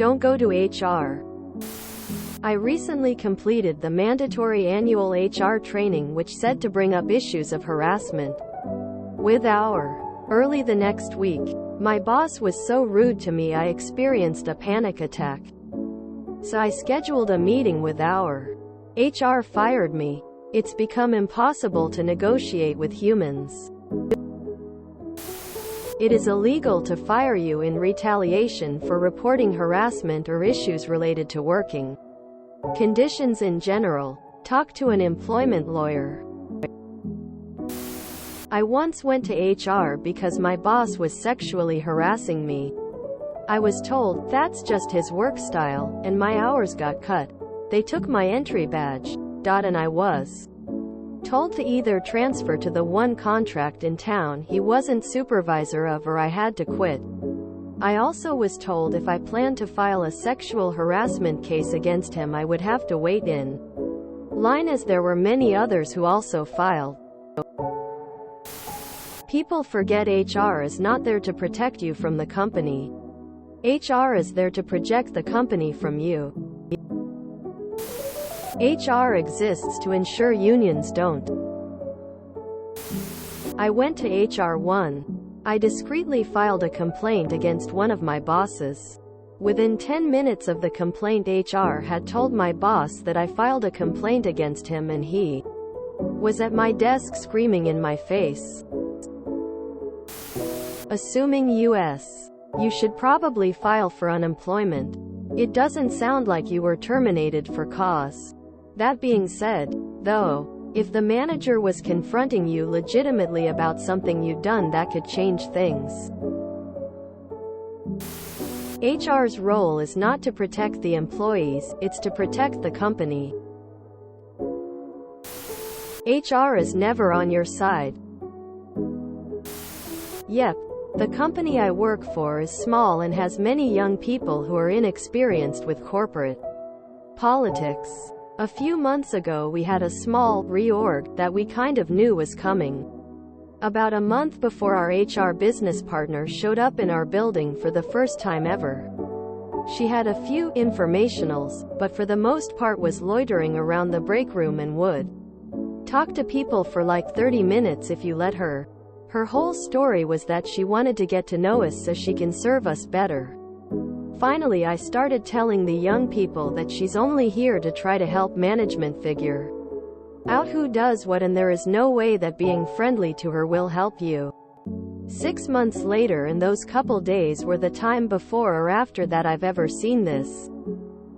Don't go to HR. I recently completed the mandatory annual HR training which said to bring up issues of harassment with our. Early the next week, my boss was so rude to me I experienced a panic attack. So I scheduled a meeting with our. HR fired me. It's become impossible to negotiate with humans. It is illegal to fire you in retaliation for reporting harassment or issues related to working conditions in general. Talk to an employment lawyer. I once went to HR because my boss was sexually harassing me. I was told, that's just his work style, and my hours got cut. They took my entry badge. And I was told to either transfer to the one contract in town he wasn't supervisor of or I had to quit. I also was told if I planned to file a sexual harassment case against him I would have to wait in line as there were many others who also filed. People forget HR is not there to protect you from the company. HR is there to protect the company from you. HR exists to ensure unions don't. I went to HR once. I discreetly filed a complaint against one of my bosses. Within 10 minutes of the complaint, HR had told my boss that I filed a complaint against him and he was at my desk screaming in my face. Assuming US. You should probably file for unemployment. It doesn't sound like you were terminated for cause. That being said, though, if the manager was confronting you legitimately about something you'd done, that could change things. HR's role is not to protect the employees, it's to protect the company. HR is never on your side. Yep, the company I work for is small and has many young people who are inexperienced with corporate politics. A few months ago we had a small reorg that we kind of knew was coming. About a month before our HR business partner showed up in our building for the first time ever. She had a few informationals, but for the most part was loitering around the break room and would talk to people for like 30 minutes if you let her. Her whole story was that she wanted to get to know us so she can serve us better. Finally, I started telling the young people that she's only here to try to help management figure out who does what, and there is no way that being friendly to her will help you. 6 months later, and those couple days were the time before or after that I've ever seen this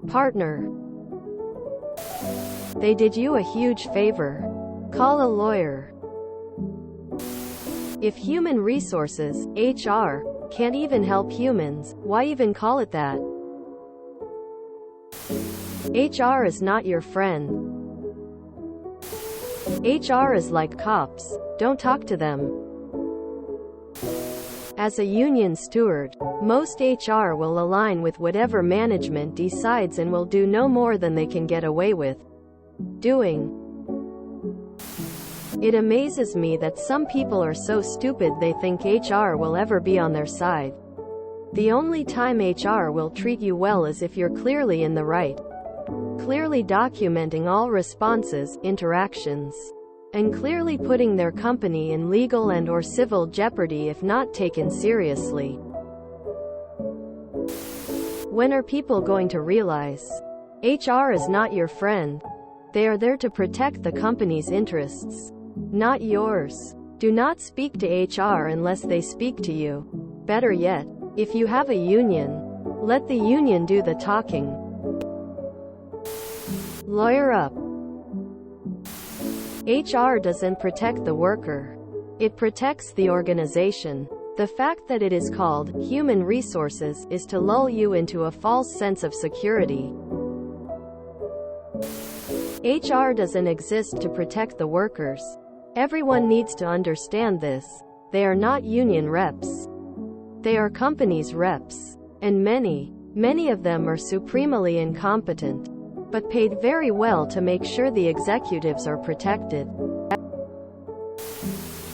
partner. They did you a huge favor. Call a lawyer. If human resources, HR, can't even help humans, why even call it that? HR is not your friend. HR is like cops. Don't talk to them. As a union steward, most HR will align with whatever management decides and will do no more than they can get away with doing. It amazes me that some people are so stupid they think HR will ever be on their side. The only time HR will treat you well is if you're clearly in the right. Clearly documenting all responses, interactions, and clearly putting their company in legal and/or civil jeopardy if not taken seriously. When are people going to realize HR is not your friend? They are there to protect the company's interests, not yours. Do not speak to HR unless they speak to you. Better yet, if you have a union, let the union do the talking. Lawyer up. HR doesn't protect the worker. It protects the organization. The fact that it is called human resources is to lull you into a false sense of security. HR doesn't exist to protect the workers. Everyone needs to understand this. They are not union reps. They are companies' reps. And many of them are supremely incompetent, but paid very well to make sure the executives are protected.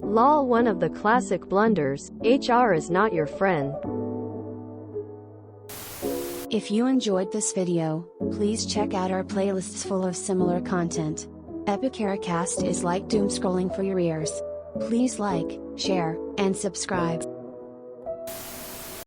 Lol, one of the classic blunders, HR is not your friend. If you enjoyed this video, please check out our playlists full of similar content. Epicaricast is like doom scrolling for your ears. Please like, share, and subscribe.